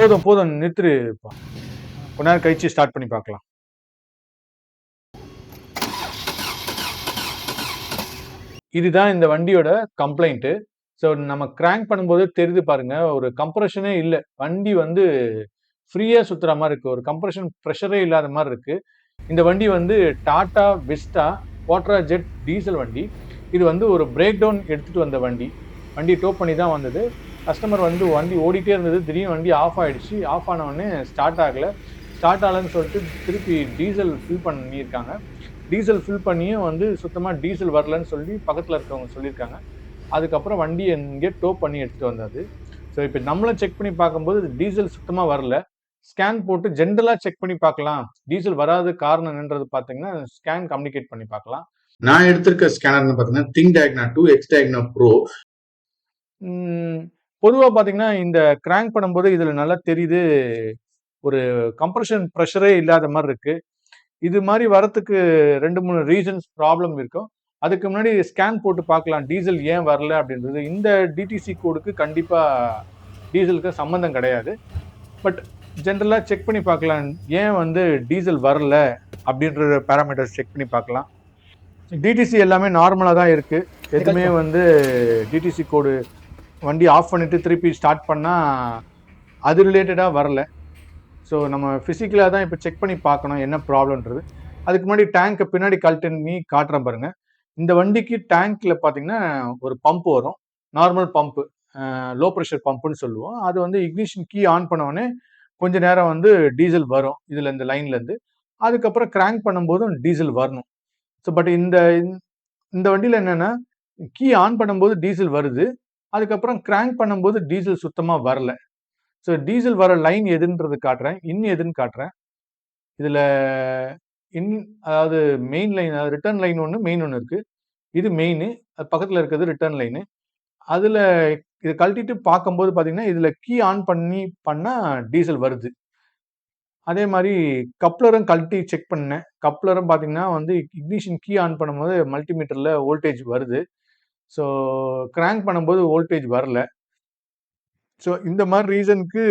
போதும் போதும் நிறுத்துருப்பா. கொஞ்ச நேரம் கழிச்சு ஸ்டார்ட் பண்ணி பார்க்கலாம். இதுதான் இந்த வண்டியோட கம்ப்ளைண்ட். ஸோ நம்ம கிராங்க் பண்ணும்போது தெரியுது பாருங்க, ஒரு கம்ப்ரஷனே இல்லை. வண்டி வந்து ஃப்ரீயா சுத்துற மாதிரி இருக்கு. ஒரு கம்ப்ரஷன் ப்ரெஷரே இல்லாத மாதிரி இருக்கு. இந்த வண்டி வந்து Tata Vista Quadrajet diesel வண்டி. இது வந்து ஒரு பிரேக் டவுன் எடுத்துட்டு வந்த வண்டி. வண்டி டோ பண்ணி தான் வந்தது. கஸ்டமர் வந்து வண்டி ஓடிட்டே இருந்தது, திடீர்னு வண்டி ஆஃப் ஆயிடுச்சு. ஆஃப் ஆன உடனே ஸ்டார்ட் ஆகலைன்னு சொல்லிட்டு திருப்பி டீசல் ஃபில் பண்ணியிருக்காங்க. டீசல் ஃபில் பண்ணியும் வந்து சுத்தமாக டீசல் வரலன்னு சொல்லி பக்கத்தில் இருக்கவங்க சொல்லியிருக்காங்க. அதுக்கப்புறம் வண்டி எங்கே டோ பண்ணி எடுத்துகிட்டு வந்தது. ஸோ இப்போ நம்மளும் செக் பண்ணி பார்க்கும்போது டீசல் சுத்தமாக வரல. ஸ்கேன் போட்டு ஜென்ரலாக செக் பண்ணி பார்க்கலாம். டீசல் வராத காரணம் என்னன்றது பார்த்தீங்கன்னா ஸ்கேன் கம்யூனிகேட் பண்ணி பார்க்கலாம். நான் எடுத்திருக்க ஸ்கேனர்னு பார்த்தீங்கன்னா திங்க் டயக்னா 2 எக்ஸ் டயக்னா ப்ரோ. பொதுவாக பார்த்தீங்கன்னா இந்த கிராங்க் பண்ணும்போது இதில் நல்லா தெரியுது, ஒரு கம்ப்ரஷன் ப்ரெஷரே இல்லாத மாதிரி இருக்கு. இது மாதிரி வரத்துக்கு 2-3 ரீசன்ஸ் ப்ராப்ளம் இருக்கும். அதுக்கு முன்னாடி ஸ்கேன் போட்டு பார்க்கலாம் டீசல் ஏன் வரல அப்படின்றது. இந்த டிடிசி கோடுக்கு கண்டிப்பாக டீசலுக்கு சம்மந்தம் கிடையாது. பட் ஜென்ரலாக செக் பண்ணி பார்க்கலாம், ஏன் வந்து டீசல் வரல அப்படின்ற பேராமீட்டர்ஸ் செக் பண்ணி பார்க்கலாம். டிடிசி எல்லாமே நார்மலாக தான் இருக்குது. எதுவுமே வந்து டிடிசி கோடு வண்டி ஆஃப் பண்ணிவிட்டு திருப்பி ஸ்டார்ட் பண்ணால் அது ரிலேட்டடாக வரல. ஸோ நம்ம ஃபிசிக்கலாக தான் இப்போ செக் பண்ணி பார்க்கணும் என்ன ப்ராப்ளம்ன்றது. அதுக்கு முன்னாடி டேங்க்கை பின்னாடி கழட்டி காட்டுறேன் பாருங்கள். இந்த வண்டிக்கு டேங்க்கில் பார்த்தீங்கன்னா ஒரு பம்ப் வரும், நார்மல் பம்ப்பு, லோ ப்ரெஷர் பம்புன்னு சொல்லுவோம். அது வந்து இக்னிஷன் கீ ஆன் பண்ணோடனே கொஞ்ச நேரம் வந்து டீசல் வரும் இதில், இந்த லைன்லேருந்து. அதுக்கப்புறம் கிராங்க் பண்ணும்போதும் டீசல் வரணும். ஸோ பட் இந்த வண்டியில் என்னென்னா கீ ஆன் பண்ணும்போது டீசல் வருது, அதுக்கப்புறம் கிராங்க் பண்ணும்போது டீசல் சுத்தமாக வரல. ஸோ டீசல் வர லைன் எதுன்றது காட்டுறேன், எதுன்னு காட்டுறேன். இதில் அதாவது மெயின் லைன், அதாவது ரிட்டர்ன் லைன் ஒன்று, மெயின் ஒன்று இருக்குது. இது மெயின், அது பக்கத்தில் இருக்கிறது ரிட்டர்ன் லைனு. அதில் இதை கழட்டிட்டு பார்க்கும்போது பார்த்தீங்கன்னா இதில் கீ ஆன் பண்ணால் டீசல் வருது. அதே மாதிரி கப்ளரும் கழட்டி செக் பண்ணேன். கப்ளரும் பார்த்தீங்கன்னா வந்து இக்னிஷன் கீ ஆன் பண்ணும்போது மல்டிமீட்டரில் வோல்டேஜ் வருது. ஸோ கிராங்க் பண்ணும்போது வோல்டேஜ் வரல. ஸோ இந்த மாதிரி ரீசனுக்கு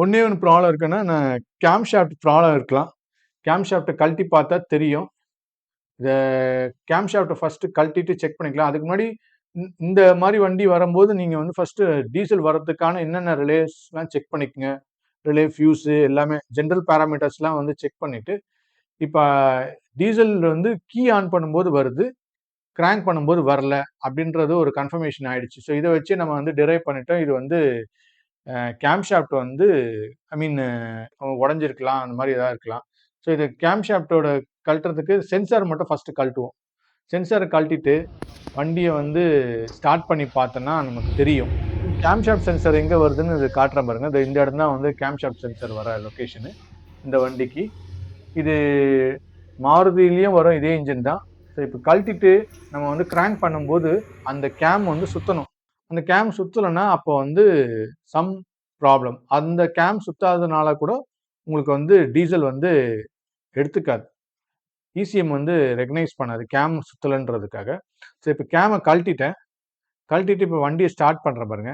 ஒன்றே ஒன்று ப்ராப்ளம் இருக்குன்னா, நான் கேம் ஷாஃப்ட் ப்ராப்ளம் இருக்கலாம். கேம் ஷாஃப்ட்டை கழட்டி பார்த்தா தெரியும். இதை கேம் ஷாஃப்ட்டை ஃபஸ்ட்டு கழட்டிட்டு செக் பண்ணிக்கலாம். அதுக்கு முன்னாடி இந்த மாதிரி வண்டி வரும்போது நீங்கள் வந்து ஃபஸ்ட்டு டீசல் வரதுக்கான என்னென்ன ரிலேஸ்லாம் செக் பண்ணிக்கோங்க. ரிலே, ஃபியூஸு எல்லாமே ஜென்ரல் பேராமீட்டர்ஸ்லாம் வந்து செக் பண்ணிவிட்டு, இப்போ டீசல் வந்து கீ ஆன் பண்ணும்போது வருது, கிராங்க் பண்ணும்போது வரல அப்படின்றது ஒரு கன்ஃபர்மேஷன் ஆயிடுச்சு. ஸோ இதை வச்சு நம்ம வந்து டிரைவ் பண்ணிட்டோம். இது வந்து கேம் ஷாஃப்ட் வந்து உடஞ்சிருக்கலாம், அந்த மாதிரி ஏதாவது இருக்கலாம். ஸோ இது கேம் ஷாஃப்டோட கழட்டுறதுக்கு சென்சார் மட்டும் ஃபஸ்ட்டு கழட்டுவோம். சென்சாரை கழட்டிட்டு வண்டியை வந்து ஸ்டார்ட் பண்ணி பார்த்தோன்னா நமக்கு தெரியும். கேம் ஷாஃப்ட் சென்சார் எங்கே வருதுன்னு இது காட்டுறேன் பாருங்க. இந்த இடம் தான் வந்து கேம் ஷாஃப்ட் சென்சார் வர லொக்கேஷனு இந்த வண்டிக்கு. இது மாருதியிலையும் வரும், இதே இன்ஜின் தான். ஸோ இப்போ கழட்டிட்டு நம்ம வந்து கிராங்க் பண்ணும்போது அந்த கேம் வந்து சுற்றணும். அந்த கேம் சுற்றலைன்னா அப்போ வந்து சம் ப்ராப்ளம். அந்த கேம் சுத்தாததுனால கூட உங்களுக்கு வந்து டீசல் வந்து எடுத்துக்காது. இசிஎம் வந்து ரெகனைஸ் பண்ணாது கேம் சுற்றலைன்றதுக்காக. ஸோ இப்போ கேமை கழட்டிட்டேன். கழட்டிட்டு இப்போ வண்டியை ஸ்டார்ட் பண்ணுறேன் பாருங்க.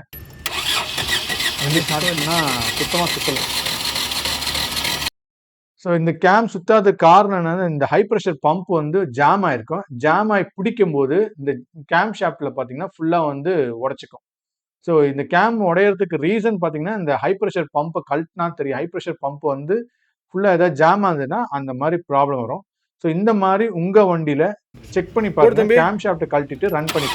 வண்டி ஸ்டார்ட் பண்ணால் சுத்தமாக சுற்றலை. ஸோ இந்த கேம் சுத்தாத காரணம் என்னன்னா, இந்த ஹை ப்ரெஷர் பம்ப் வந்து ஜாம் ஆயிருக்கும். ஜாம் ஆகி பிடிக்கும்போது இந்த கேம் ஷாஃப்ட்டில் பார்த்தீங்கன்னா ஃபுல்லாக வந்து உடச்சிக்கும். ஸோ இந்த கேம் உடையறதுக்கு ரீசன் பார்த்தீங்கன்னா, இந்த ஹை ப்ரெஷர் பம்பை கழட்டினா தெரியும். ஹை ப்ரெஷர் பம்ப் வந்து ஃபுல்லாக ஏதாவது ஜாம் ஆகுதுன்னா அந்த மாதிரி ப்ராப்ளம் வரும். ஸோ இந்த மாதிரி உங்கள் வண்டியில் செக் பண்ணி பாருங்க. கேம் ஷாஃப்ட்டை கழட்டிட்டு ரன் பண்ணி